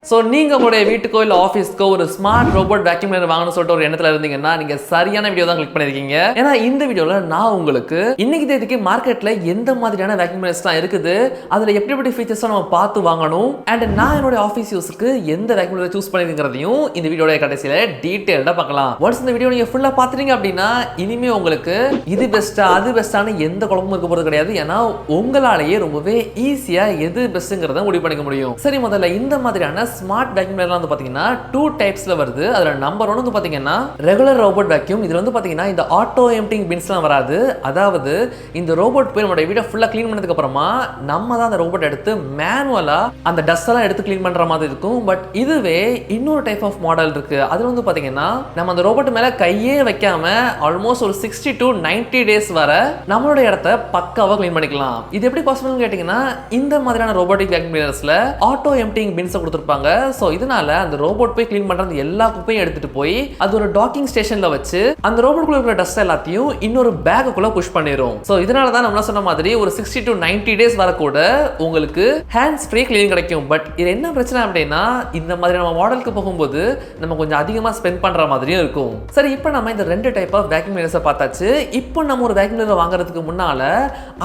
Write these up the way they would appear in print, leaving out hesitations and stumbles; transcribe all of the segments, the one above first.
So நீங்கள் உங்களுடைய வீட்டுக்கோ இல்லை ஆஃபீஸ்க்கோ ஒரு ஸ்மார்ட் ரோபோட் வேக்யூம் கிளீனர் வாங்கணும்னு சொல்லிட்டு ஒரு எண்ணத்தில் இருந்தீங்கன்னா நீங்கள் சரியான வீடியோ தான் கிளிக் பண்ணியிருக்கீங்க. ஏன்னா இந்த வீடியோவில் நான் உங்களுக்கு இன்னைக்கு தேதிக்கு மார்க்கெட்டில் எந்த மாதிரியான வேக்யூம் கிளீனர்ஸ்லாம் இருக்குது, அதில் எப்படி எப்படி ஃபீச்சர்ஸ்லாம் நம்ம பார்த்து வாங்கணும், அண்ட் நான் என்னுடைய ஆஃபீஸ் யூஸுக்கு எந்த வேக்யூம் கிளீனர் சூஸ் பண்ணிருக்கிறதையும் இந்த வீடியோட கடைசியில் டீட்டெயில்டாக பார்க்கலாம். ஒன்ஸ் இந்த வீடியோ நீங்கள் ஃபுல்லாக பார்த்துட்டீங்க அப்படின்னா இனிமேல் உங்களுக்கு இது பெஸ்ட்டா அது பெஸ்ட்டான எந்த குழப்பமும் இருக்க போகிறது கிடையாது. ஏன்னா உங்களாலேயே ரொம்பவே ஈஸியாக எது பெஸ்ட்டுங்கிறத முடிவு பண்ணிக்க முடியும். சரி, முதல்ல இந்த மாதிரியான ஸ்மார்ட் வேக்யூம் கிளீனர் வந்து பாத்தீங்கன்னா 2 டைப்ஸ்ல வருது. அதுல நம்பர் 1 வந்து பாத்தீங்கன்னா ரெகுலர் ரோபோட் வேக்யூம். இதுல வந்து பாத்தீங்கன்னா இந்த ஆட்டோ எம்ப்டிங் பின்ஸ்லாம் வராது. அதாவது இந்த ரோபோட் போய் நம்மளோட வீட ஃபுல்லா க்ளீன் பண்ணதுக்கு அப்புறமா நம்ம தான் அந்த ரோபோட் எடுத்து மேனுவலா அந்த டஸ்ட் எல்லாம் எடுத்து க்ளீன் பண்ற மாதிரி இருக்கும். பட் இதுவே இன்னொரு டைப் ஆஃப் மாடல் இருக்கு. அதுல வந்து பாத்தீங்கன்னா நம்ம அந்த ரோபோட் மேல கையே வைக்காம ஆல்மோஸ்ட் ஒரு 60 to 90 டேஸ் வர நம்மளோட இடத்த பக்காவா க்ளீன் பண்ணிக்கலாம். இது எப்படி பாசிபிள்னு கேட்டீங்கன்னா இந்த மாதிரியான ரோபோட்டிக் வேக்யூம் கிளீனர்ஸ்ல ஆட்டோ எம்ப்டிங் பின்ஸ் கொடுத்திருப்பாங்க. சோ இதனால அந்த ரோபோட் போய் க்ளீன் பண்ற எல்லா குப்பையும் எடுத்துட்டு போய் அது ஒரு டாக்கிங் ஸ்டேஷன்ல வச்சு அந்த ரோபோட்குள்ள இருக்கிற டஸ்ட் எல்லாத்தையும் இன்னொரு பேக்குள்ள புஷ் பண்ணிரும். சோ இதனால தான் நம்ம சொன்ன மாதிரி ஒரு 60 to 90 டேஸ் வர கூட உங்களுக்கு ஹேண்ட்ஸ் ஃப்ரீ க்ளீனிங் கிடைக்கும். பட் இது என்ன பிரச்சனை அப்படின்னா இந்த மாதிரி நம்ம மாடலுக்கு போகும்போது நம்ம கொஞ்சம் அதிகமா ஸ்பெண்ட் பண்ற மாதிரியும் இருக்கும். சரி, இப்போ நம்ம இந்த 2 டைப் ஆஃப் வேக்யூம் கிளீனர்ஸை பார்த்தாச்சு. இப்போ நம்ம ஒரு வேக்யூம் கிளீனர் வாங்குறதுக்கு முன்னால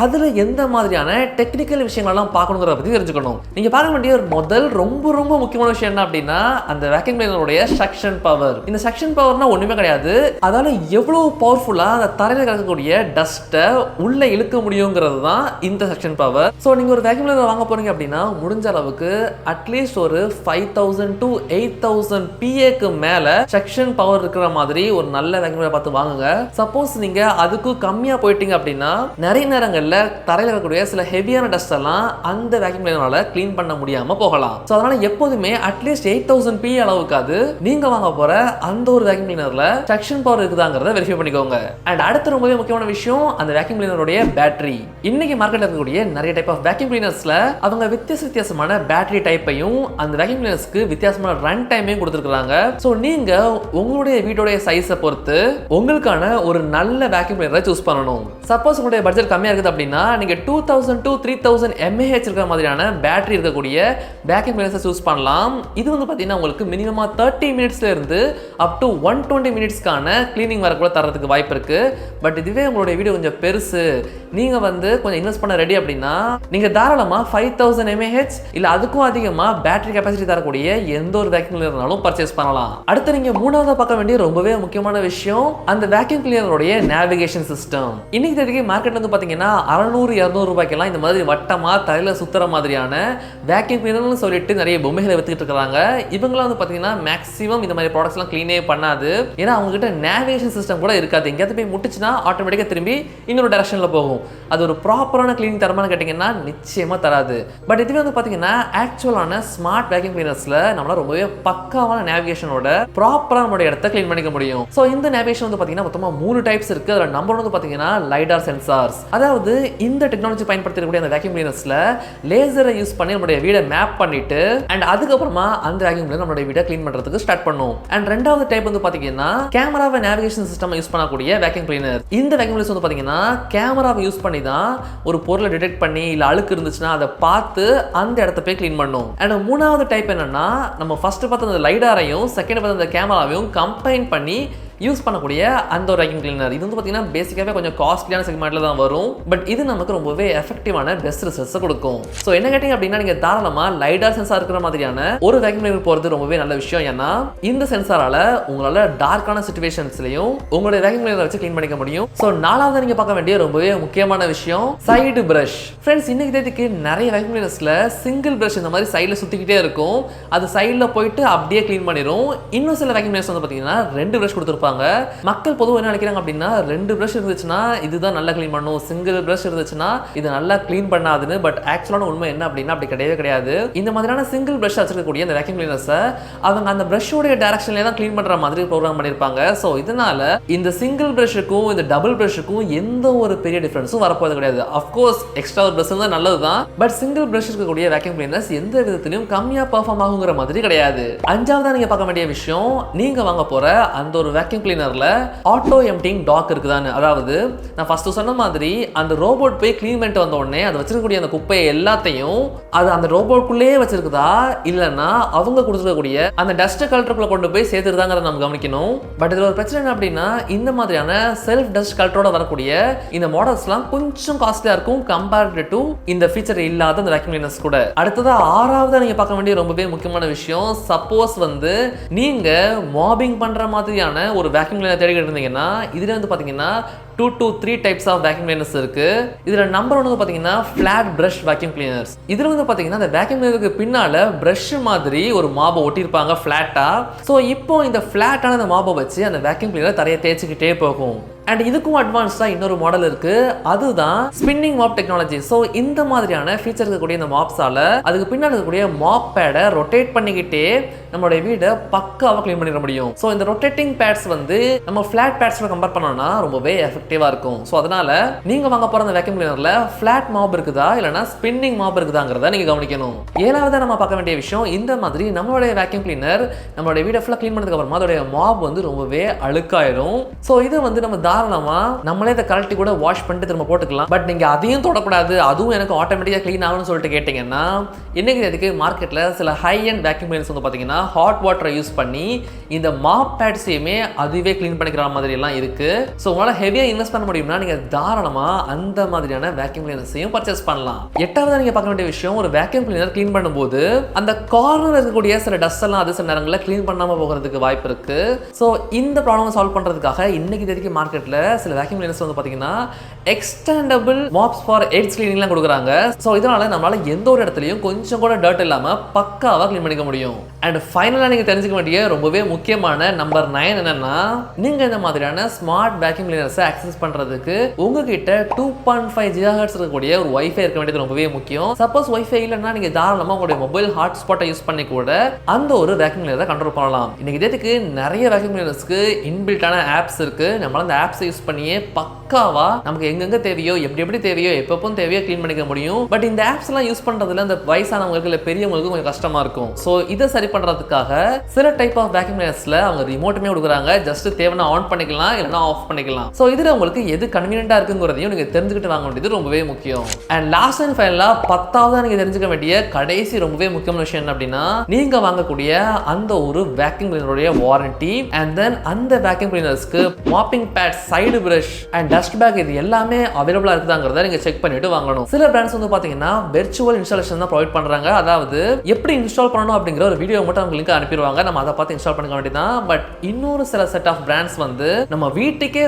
அதுல எந்த மாதிரியான டெக்னிக்கல் விஷயங்கள்லாம் பார்க்கணுங்கிறத பத்தி தெரிஞ்சுக்கணும். நீங்க பார்க்க வேண்டிய ஒரு முதல் ரொம்ப முக்கியமான விஷயம் என்ன அப்படின்னா அந்த வேக்யூம் கிளீனருடைய சக்ஷன் பவர். இந்த சக்ஷன் பவர்னா ஒண்ணுமே கிடையாது. அதால எவ்வளவு பவர்ஃபுல்லா அந்த தரையில கிடக்கக்கூடிய டஸ்ட்டை உள்ள இழுக்க முடியுங்கிறது தான் இந்த சக்ஷன் பவர். ஸோ நீங்க ஒரு வேக்யூம் கிளீனர் வாங்க போறீங்க அப்படின்னா முடிஞ்ச அளவுக்கு அட்லீஸ்ட் ஒரு 5000 to 8000 PAக்கு மேல சக்ஷன் பவர் இருக்கிற மாதிரி ஒரு நல்ல வேக்யூம் கிளீனர் பார்த்து வாங்குங்க. சப்போஸ் நீங்க அதுக்கும் கம்மியா போயிட்டீங்க அப்படின்னா நிறைய நேரங்கள்ல தரையில இருக்கக்கூடிய சில ஹெவியான டஸ்ட் எல்லாம் அந்த வேக்யூம் கிளீனரால க்ளீன் பண்ண முடியாம போகலாம். ஸோ அதனால எப்போதுமே அட்லீஸ்ட் 8000 PA அளவுக்காவது நீங்க வாங்க போற அந்த ஒரு வேக்யூம் கிளீனர்ல சக்ஷன் பவர் இருக்குதாங்கிறத வெரிஃபை பண்ணிக்கோங்க. அண்ட் அடுத்த ரொம்பவே முக்கியமான விஷயம் அந்த வேக்யூம் கிளீனருடைய பேட்டரி. இன்னைக்கு மார்க்கெட்ல இருக்கக்கூடிய நிறைய டைப் ஆஃப் வேக்யூம் கிளீனர்ஸ்ல அவங்க வித்தியாசமான பேட்டரி டைப்பையும் அந்த வேக்யூம் கிளீனர்ஸ்க்கு வித்தியாசமான ரன் டைமையும் கொடுத்துருக்காங்க. ஸோ நீங்க உங்களுடைய வீட்டோடைய சைஸை பொறுத்து உங்களுக்கான ஒரு நல்ல வேக்யூம் கிளீனரை சூஸ் பண்ணணும். சப்போஸ் உங்களுடைய பட்ஜெட் கம்மியா இருக்குது அப்படின்னா நீங்க 2000 to 3000 mAh இருக்கிற மாதிரியான பேட்டரி இருக்கக்கூடிய வேக்யூம் கிளீனர்ஸை சூஸ் பண்ணலாம். இது வந்து பாத்தீங்கன்னா உங்களுக்கு மினிமமா 30 மினிட்ஸ்ல இருந்து அப் டு 120 மினிட்ஸ்க்கான கிளீனிங் வர கூட தரதுக்கு வாய்ப்பு இருக்கு. பட் இதுவே உங்களுடைய வீடியோ கொஞ்சம் பெருசு, நீங்க வந்து கொஞ்சம் இன்வெஸ்ட் பண்ண ரெடி அப்படின்னா நீங்க தாராளமா 5000 mAh இல்ல அதுக்கும் அதிகமா பேட்டரி கெபாசிட்டி தரக்கூடிய எந்த ஒரு வேக்யூம் கிளீனர்னாலும் பர்ச்சேஸ் பண்ணலாம். அடுத்து நீங்க மூணாவதா பார்க்க வேண்டிய ரொம்பவே முக்கியமான விஷயம் அந்த வேக்யூம் கிளீனருடைய நேவிகேஷன் சிஸ்டம். இன்னைக்கு தேதிக்கு மார்க்கெட்ல வந்து பாத்தீங்கன்னா 600-200 ரூபாய்க்கெல்லாம் இந்த மாதிரி வட்டமா தலையில சுத்துற மாதிரியான வேக்யூம் கிளீனர்னு சொல்லிட்டு நிறைய பொம்மைகளை வித்துக்கிட்டு இருக்காங்க. இவங்களாம் வந்து பாத்தீங்கன்னா மேக்ஸிமம் இந்த மாதிரி ப்ராடக்ட்ஸ்லாம் க்ளீனே பண்ணாது. ஏன்னா அவங்க கிட்ட நேவிகேஷன் சிஸ்டம் கூட இருக்காது. எங்கேயாவது போய் முட்டுச்சுன்னா ஆட்டோமேட்டிக்கா திரும்பி இன்னொரு டைரக்ஷன்ல போகும். அது ஒரு ப்ராப்பரான கிளீனிங் தரமானு கேட்டீங்கன்னா நிச்சயமா தராது. பட் இதுவே வந்து பாத்தீங்கன்னா ஆக்சுவலான ஸ்மார்ட் வேக்யூம் கிளீனர்ஸ்ல நம்மளால ரொம்பவே பக்காவான நேவிகேஷனோட ப்ராப்பரா நம்மளோட இடத்தை க்ளீன் பண்ணிக்க முடியும். ஸோ இந்த நேவிகேஷன் வந்து பாத்தீங்கன்னா மொத்தமா 3 டைப்ஸ் இருக்கு. அதுல நம்பர் 1 வந்து பாத்தீங்கன்னா லைடார் சென்சார்ஸ். அதாவது இந்த டெக்னாலஜி பயன்படுத்தக்கூடிய அந்த வேக்யூம் கிளீனர்ஸ்ல லேசரை யூஸ் பண்ணி நம்மளுடைய வீடை மேப் பண்ணிட்டு அண்ட் அதுக்கப்புறமா அந்த வேக்யூம் கிளீனர் நம்மளுடைய வீடை க்ளீன் பண்றதுக்கு ஸ்டார்ட் பண்ணும். அண்ட் ரெண்டாவது டைப் வந்து பாத்தீங்கன்னா கேமராவை நேவிகேஷன் சிஸ்டம் யூஸ் பண்ணக்கூடிய வேக்யூம் கிளீனர். இந்த வேக்யூம் கிளீனர்ஸ் வந்து பாத்தீங்கன்னா கேமராவை யூஸ் பண்ணி தான் ஒரு பொருளை டிடெக்ட் பண்ணி இல்ல அழுக்கு இருந்துச்சுன்னா அதை பார்த்து அந்த இடத்த போய் க்ளீன் பண்ணும். அண்ட் மூணாவது டைப் என்னன்னா நம்ம ஃபர்ஸ்ட் பார்த்த அந்த லைடாரையும் செகண்ட் பார்த்த அந்த கேமராவையும் கம்பைன் பண்ணி யூஸ் பண்ணக்கூடிய அந்த ஒரு வேக்யூம் கிளீனர். இது வந்து பார்த்தீங்கன்னா பேசிக்காகவே கொஞ்சம் காஸ்ட்லியான செக்மெண்ட்ல தான் வரும். பட் இது நமக்கு ரொம்பவே எஃபெக்டிவான பெஸ்ட் ரிசல்ட்ஸை கொடுக்கும். ஸோ என்ன கேட்டீங்க அப்படின்னா நீங்க தாராளமா லைடார் சென்சார் இருக்கிற மாதிரியான ஒரு வேக்யூம் கிளீனர் போறது ரொம்பவே நல்ல விஷயம். ஏன்னா இந்த சென்சாரால உங்களால டார்க்கான சிச்சுவேஷன்ஸ்லயும் உங்களுடைய வேக்யூம் கிளீனர் வச்சு க்ளீன் பண்ணிக்க முடியும். ஸோ நாலாவது நீங்க பார்க்க வேண்டிய ரொம்பவே முக்கியமான விஷயம் சைடு பிரஷ். ஃப்ரெண்ட்ஸ், இன்னைக்கு தேதிக்கு நிறைய வேக்யூம் கிளீனர்ஸ்ல சிங்கிள் பிரஷ் இந்த மாதிரி சைடில் சுத்திக்கிட்டே இருக்கும். அது சைடில் போயிட்டு அப்படியே க்ளீன் பண்ணிடும். இன்னும் சில வேக்யூம் கிளீனர்ஸ் வந்து பார்த்தீங்கன்னா 2 பிரஷ் கொடுத்துருப்பாங்க. மக்கள் பொதுவாக என்ன நினைக்கிறாங்க அப்படின்னா 2 பிரஷ் இருந்துச்சுன்னா இதுதான் நல்லா க்ளீன் பண்ணும், சிங்கிள் பிரஷ் இருந்துச்சுன்னா இது நல்லா க்ளீன் பண்ணாதுன்னு. பட் ஆக்சுவலான உண்மை என்ன அப்படின்னா அப்படி கிடையவே கிடையாது. இந்த மாதிரியான சிங்கிள் பிரஷ் வச்சிருக்கக்கூடிய அந்த வேக்யூம் கிளீனர்ஸை அவங்க அந்த பிரஷோடைய டைரக்ஷன்லேயே தான் க்ளீன் பண்ற மாதிரி ப்ரோக்ராம் பண்ணியிருப்பாங்க. ஸோ இதனால இந்த சிங்கிள் பிரஷுக்கும் இந்த டபுள் பிரஷுக்கும் எந்த ஒரு பெரிய டிஃபரன்ஸும் வரப்போது கிடையாது. அஃப்கோர்ஸ் எக்ஸ்ட்ரா ஒரு பிரஷ் தான் நல்லது தான். பட் சிங்கிள் பிரஷ் இருக்கக்கூடிய வேக்யூம் கிளீனர்ஸ் எந்த விதத்திலையும் கம்மியா பெர்ஃபார்ம் ஆகுங்கிற மாதிரி கிடையாது. அஞ்சாவதா நீங்க பார்க்க வேண்டிய விஷயம் நீங்க வாங்க போற அந்த ஒரு வேக்யூம் வேக்யூம் கிளீனர்ல ஆட்டோ எம்ப்டிங் டாக் இருக்குதான்னு. அதாவது நான் ஃபர்ஸ்ட் சொன்ன மாதிரி அந்த ரோபோட் போய் க்ளீன் பண்ணிட்டு வந்த உடனே அது வச்சிருக்கக்கூடிய அந்த குப்பையை எல்லாத்தையும் அது அந்த ரோபோட்குள்ளேயே வச்சிருக்குதா இல்லைன்னா அவங்க கொடுத்துருக்கக்கூடிய அந்த டஸ்ட் கலெக்டருக்குள்ள கொண்டு போய் சேர்த்துருதாங்கிறத நம்ம கவனிக்கணும். பட் இதுல ஒரு பிரச்சனை என்ன அப்படின்னா இந்த மாதிரியான செல்ஃப் டஸ்ட் கலெக்டரோட வரக்கூடிய இந்த மாடல்ஸ்லாம் கொஞ்சம் காஸ்ட்லியா இருக்கும் கம்பேர்டு டு இந்த ஃபீச்சர் இல்லாத அந்த வேக்யூம் கிளீனர்ஸ் கூட. அடுத்ததா ஆறாவதா நீங்க பார்க்க வேண்டிய ரொம்பவே முக்கியமான விஷயம், சப்போஸ் நீங்க மாபிங் பண்ற மாதிரியான ஒரு வேக்யூம் கிளீனர் தேடிட்டு இருந்தீங்கன்னா இதுல பாத்தீங்கன்னா 2 to 3 types of vacuum cleaners இருக்கு. இதுல நம்பர் 1 பாத்தீங்கன்னா ஃபிளாட் பிரஷ் வேக்யூம் கிளீனர்ஸ். இதுல பாத்தீங்கன்னா அந்த வேக்யூம் கிளீனருக்கு பின்னால பிரஷ் மாதிரி ஒரு மாபை ஒட்டியிருப்பாங்க ஃபிளாட்டா. ஸோ இப்போ இந்த ஃபிளாட்டான அந்த மாபை வச்சு அந்த வேக்யூம் கிளீனர் தரையை தேய்ச்சிக்கிட்டே போகும். அண்ட் இதுக்கும் அட்வான்ஸ்டா இன்னொரு மாடல் இருக்கு, அதுதான் ஸ்பின்னிங் மாப் டெக்னாலஜி. ஸோ இந்த மாதிரியான ஃபீச்சர் இருக்கக்கூடிய இந்த மாப்ஸால அதுக்கு பின்னாடி இருக்கக்கூடிய மாப் பேடை ரொட்டேட் பண்ணிக்கிட்டே நம்மளுடைய வீடை பக்காவா க்ளீன் பண்ணிட முடியும். ஸோ இந்த ரொட்டேட்டிங் பேட்ஸ் நம்ம ஃபிளாட் பேட்ஸ்ல கம்பேர் பண்ணோம்னா ரொம்பவே எஃபெக்டிவா இருக்கும். ஸோ அதனால நீங்க வாங்க போற அந்த வேக்யூம் கிளீனர்ல ஃபிளாட் மாப் இருக்குதா இல்லைன்னா ஸ்பின்னிங் மாப் இருக்குதாங்கிறத நீங்க கவனிக்கணும். ஏழாவதா நம்ம பார்க்க வேண்டிய விஷயம், இந்த மாதிரி நம்மளுடைய வேக்யூம் கிளீனர் நம்மளுடைய வீடை ஃபுல்லா க்ளீன் பண்ணதுக்கு அப்புறமா அதோடைய மாப் ரொம்பவே அழுக்காயிரும். ஸோ இது நம்ம தாராளமா நம்மளே இதை கரெக்டி கூட வாஷ் பண்ணிட்டு திரும்ப போட்டுக்கலாம். பட் நீங்க அதையும் தொடக்கூடாது, அதுவும் எனக்கு ஆட்டோமேட்டிக்கா க்ளீன் ஆகும்னு சொல்லிட்டு கேட்டீங்கன்னா இன்னைக்கு அதுக்கு மார்க்கெட்ல சில ஹை அண்ட் வேக்யூம் கிளீனர்ஸ் பாத்தீங்கன்னா ஹாட் வாட்டரை யூஸ் பண்ணி இந்த மாப் பேட்ஸையுமே அதுவே க்ளீன் பண்ணிக்கிற மாதிரி எல்லாம் இருக்கு. ஸோ உங்களால் ஹெவியாக இன்வெஸ்ட் பண்ண முடியும்னா நீங்க தாராளமா அந்த மாதிரியான வேக்யூம் கிளீனர்ஸையும் பர்ச்சேஸ் பண்ணலாம். எட்டாவது நீங்க பார்க்க வேண்டிய விஷயம், ஒரு வேக்யூம் கிளீனர் க்ளீன் பண்ணும்போது அந்த கார்னர் இருக்கக்கூடிய சில டஸ்ட் எல்லாம் அது சில நேரங்களில் க்ளீன் பண்ணாம போகிறதுக்கு வாய்ப்பு இருக்கு. ஸோ இந்த ப்ராப்ளம் சால்வ் பண்றதுக்காக இன்னைக்கு தேதிக்கு மார்க்கெட்ல சில வேக்யூம் கிளீனர்ஸ் பாத்தீங்கன்னா எக்ஸ்டெண்டபிள் மாப்ஸ் ஃபார் எட்ஜ் கிளீனிங்லாம் கொடுக்குறாங்க. ஸோ இதனால நம்மளால எந்த ஒரு இடத்துலையும் கொஞ்சம் கூட டர்ட் இல்லாம பக்காவா க்ளீன் பண்ணிக்க முடியும். அண்ட் ஃபைனலாக நீங்கள் தெரிஞ்சுக்க வேண்டிய ரொம்பவே முக்கியமான நம்பர் 9 என்னன்னா, நீங்கள் இந்த மாதிரியான ஸ்மார்ட் வேக்யூம் கிளீனர்ஸை ஆக்சஸ் பண்ணுறதுக்கு உங்ககிட்ட 2.5 GHz இருக்கக்கூடிய ஒரு வைஃபை இருக்க வேண்டியது ரொம்பவே முக்கியம். சப்போஸ் வைஃபை இல்லைன்னா நீங்கள் தாராளமாக உங்களுடைய மொபைல் ஹாட்ஸ்பாட்டை யூஸ் பண்ணி கூட அந்த ஒரு வேக்யூம் கிளீனரை கண்ட்ரோல் பண்ணலாம். இன்னைக்கு இதுக்கு நிறைய வேக்யூம் கிளீனர்ஸ்க்கு இன்பில்ட்டான ஆப்ஸ் இருக்கு. நம்மளால அந்த ஆப்ஸை யூஸ் பண்ணியே பக்காவா நமக்கு எங்கெங்க தேவையோ எப்படி தேவையோ எப்பப்போ தேவையோ க்ளீன் பண்ணிக்க முடியும். பட் இந்த ஆப்ஸ் எல்லாம் யூஸ் பண்றதுல அந்த வயசானவங்களுக்கு இல்லை பெரியவங்களுக்கு கொஞ்சம் கஷ்டமா இருக்கும். ஸோ இதை சரி பண்றதுக்காக சில டைப் ஆஃப் வேக்யூம் கிளீனர்ஸ்ல அவங்க ரிமோட்டுமே கொடுக்குறாங்க. ஜஸ்ட் தேவைன்னா ஆன் பண்ணிக்கலாம் இல்லைன்னா ஆஃப் பண்ணிக்கலாம். ஸோ இதுல உங்களுக்கு எது கன்வீனியன்ட்டா இருக்குங்கிறதையும் நீங்க தெரிஞ்சுக்கிட்டு வாங்க வேண்டியது ரொம்பவே முக்கியம். அண்ட் லாஸ்ட் அண்ட் ஃபைனலா 10வது நீங்க தெரிஞ்சுக்க வேண்டிய கடைசி ரொம்பவே முக்கியமான விஷயம் என்ன அப்படின்னா, நீங்க வாங்கக்கூடிய அந்த ஒரு வேக்யூம் கிளீனருடைய வாரண்டி அண்ட் தென் அந்த வேக்யூம் கிளீனர்ஸ்க்கு mopping pad, side brush and dust bag இது எல்லாமே அவைலபிளா இருக்குதாங்கிறத நீங்க செக் பண்ணிட்டு வாங்கணும். சில பிராண்ட்ஸ் பாத்தீங்கன்னா வெர்ச்சுவல் இன்ஸ்டாலேஷன் தான் ப்ரொவைட் பண்றாங்க. அதாவது எப்படி இன்ஸ்டால் பண்ணணும் அப்படிங்கிற ஒரு வீடியோ மட்டும் அவங்க லிங்க் அனுப்பிடுவாங்க, நம்ம அதை பார்த்து இன்ஸ்டால் பண்ணிக்க வேண்டியதான். பட் இன்னொரு சில செட் ஆஃப் பிராண்ட்ஸ் நம்ம வீட்டுக்கே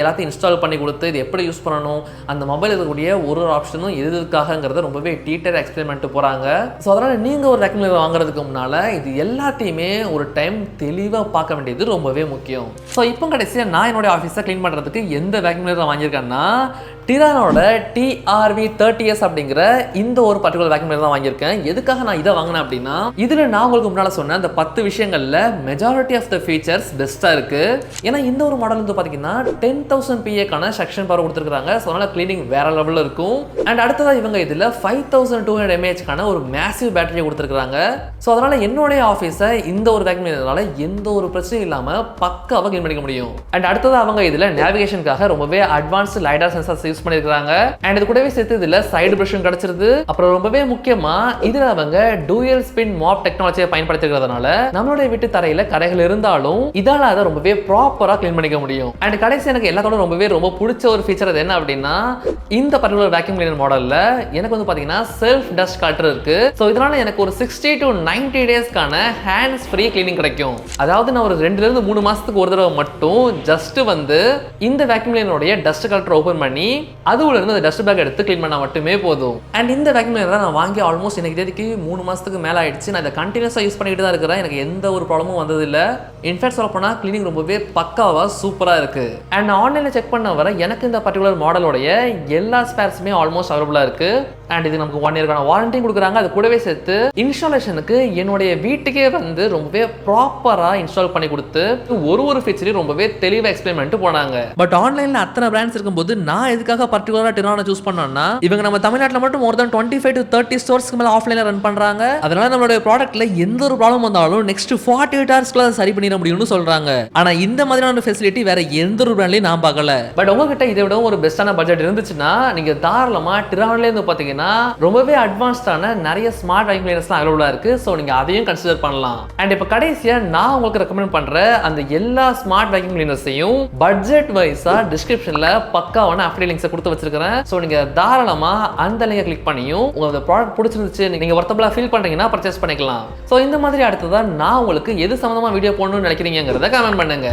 எல்லாத்தையும் இன்ஸ்டால் பண்ணி கொடுத்து இது எப்படி யூஸ் பண்ணணும், அந்த மொபைல் இருக்கக்கூடிய ஒரு ஆப்ஷனும் எதுக்காகங்கிறத ரொம்பவே டீட்டெயில் எக்ஸ்பிளைன் பண்ணிட்டு போறாங்க. ஸோ அதனால நீங்க ஒரு வேக்யூம் கிளீனர் வாங்குறதுக்கு முன்னால இது எல்லாத்தையுமே ஒரு டைம் தெளிவா பார்க்க வேண்டியது ரொம்பவே முக்கியம். ஸோ இப்போ கடைசியா நான் என்னோட ஆஃபீஸை க்ளீன் பண்றதுக்கு எந்த வேக்யூம் கிளீனர் வாங்கியிருக்கேன்னா டிரானோட TRV30S அப்படிங்கிற இந்த ஒரு பர்டிகுலர் வேக்யூம் கிளீனர் தான் வாங்கியிருக்கேன். எதுக்காக நான் இதை வாங்கினேன் அப்படின்னா, இதுல நான் உங்களுக்கு முன்னால சொன்ன அந்த 10 விஷயங்கள்ல மெஜாரிட்டி ஆஃப் த ஃபீச்சர்ஸ் பெஸ்டா இருக்கு. ஏன்னா இந்த ஒரு மாடல் பாத்தீங்கன்னா 10,000 PA செக்ஷன் பவர் கொடுத்துருக்காங்க. ஸோ அதனால கிளீனிங் வேற லெவலில் இருக்கும். அண்ட் அடுத்ததா இவங்க இதுல 5200 mAh ஒரு மேசிவ் பேட்டரியை கொடுத்துருக்காங்க. ஸோ அதனால என்னுடைய ஆஃபீஸை இந்த ஒரு வேக்யூம் கிளீனரால எந்த ஒரு பிரச்சனையும் இல்லாம பக்காவா க்ளீன் பண்ணிக்க முடியும். அண்ட் அடுத்ததா அவங்க இதுல நேவிகேஷனுக்காக ரொம்பவே அட்வான்ஸ்ட் லைடார் சென்சார்ஸ் யூஸ் பண்ணிருக்காங்க. அண்ட் இது கூடவே சேர்த்து இதுல சைடு பிரஷும் கிடைச்சிருது. அப்புறம் ரொம்பவே முக்கியமா இதுல அவங்க டூயல் ஸ்பின் மாப் டெக்னாலஜியை பயன்படுத்திக்கிறதுனால நம்மளுடைய வீட்டு தரையில கரைகள் இருந்தாலும் இதால அதை ரொம்பவே ப்ராப்பரா க்ளீன் பண்ணிக்க முடியும். அண்ட் கடைசி எனக்கு எல்லாத்தோட ரொம்ப பிடிச்ச ஒரு ஃபீச்சர் அது என்ன அப்படின்னா, இந்த பர்டிகுலர் வேக்யூம் கிளீனர் மாடல்ல எனக்கு பாத்தீங்கன்னா செல்ஃப் டஸ்ட் கலெக்டர் இருக்கு. ஸோ இதனால எனக்கு ஒரு 60 to 90 டேஸ்க்கான ஹேண்ட்ஸ் ஃப்ரீ கிளீனிங் கிடைக்கும். அதாவது நான் ஒரு 2 to 3 மாசத்துக்கு ஒரு தடவை மட்டும் ஜஸ்ட் இந்த வேக்யூம் கிளீனருடைய டஸ்ட் கலெக்டர் ஓபன் பண்ணி அதுல இருந்து அந்த டஸ்ட் பேக் எடுத்து க்ளீன் பண்ணா மட்டுமே போதும். அண்ட் இந்த வேக்யூம் கிளீனர் நான் வாங்கி ஆல்மோஸ்ட் எனக்கு தேதிக்கு 3 மாசத்துக்கு மேல ஆயிடுச்சு. நான் இதை கண்டினியூஸா யூஸ் பண்ணிட்டு தான் இருக்கிறேன். எனக்கு எந்த ஒரு ப்ராப்ளமும் வந்தது இல்ல. இன்ஃபேக்ட் சொல்ல போனா கிளீனிங் ரொம்பவே பக்காவா சூப்பரா இருக்கு. அண்ட் ஆன்லைன்ல செக் பண்ண வர எனக்கு இந்த பர்டிகுலர் மாடலோடைய எல்லா ஸ்பேர்ஸுமே ஆல்மோஸ்ட் அவைலபிளா இருக்கு. அண்ட் இது நமக்கு 1 இயர்க்கான வாரண்டியும் கொடுக்குறாங்க. அது கூடவே சேர்த்து இன்ஸ்டாலேஷனுக்கு என்னுடைய வீட்டுக்கே வந்து ரொம்பவே ப்ராப்பரா இன்ஸ்டால் பண்ணி கொடுத்து ஒரு ஃபீச்சரையும் ரொம்பவே தெளிவாக எக்ஸ்பிளைன் பண்ணிட்டு போனாங்க. பட் ஆன்லைன்ல அத்தனை பிராண்ட்ஸ் இருக்கும்போது நான் எதுக்காக பர்டிகுலரா டிரானை சூஸ் பண்ணோம்னா, இவங்க நம்ம தமிழ்நாட்டில் மட்டும் more than 25 to 30 ஸ்டோர்ஸ்க்கு மேல ஆஃப்லைன்ல ரன் பண்றாங்க. அதனால நம்மளுடைய ப்ராடக்ட்ல எந்த ஒரு ப்ராப்ளம் வந்தாலும் நெக்ஸ்ட் 48 ஹவர்ஸ்க்குள்ள சரி பண்ணிட முடியும்னு சொல்றாங்க. ஆனா இந்த மாதிரியான ஃபெசிலிட்டி வேற எந்த ஒரு பிராண்ட்லயும் நான் பார்க்கல. பட் உங்ககிட்ட இதை விட ஒரு பெஸ்டான பட்ஜெட் இருந்துச்சுன்னா நீங்க தாராளமா டிரான்ல இருந்து பாத்தீங்கன்னா ரொம்பவே அட்வான்ஸ்டான நிறைய ஸ்மார்ட் வேக்யூம் கிளீனர்ஸ்லாம் அவைலபிளா இருக்கு. சோ நீங்க அதையும் கன்சிடர் பண்ணலாம். அண்ட் இப்போ கடைசியா நான் உங்களுக்கு ரெக்கமெண்ட் பண்ற அந்த எல்லா ஸ்மார்ட் வேக்யூம் கிளீனர்ஸையும் பட்ஜெட் வைஸா டிஸ்கிரிப்ஷன்ல பக்காவான அஃபிலியேட் லிங்க்ஸ் கொடுத்து வச்சிருக்கேன். சோ நீங்க தாராளமா அந்த லிங்கை கிளிக் பண்ணியும் உங்களுக்கு ப்ராடக்ட் பிடிச்சிருந்துச்சு நீங்க வர்த்தபிளா ஃபீல் பண்றீங்கன்னா பர்ச்சேஸ் பண்ணிக்கலாம். சோ இந்த மாதிரி அடுத்ததா நான் உங்களுக்கு எது சம்பந்தமா வீடியோ போடணும்னு நினைக்கிறீங்கிறத கமெண்ட் பண்ணுங்க.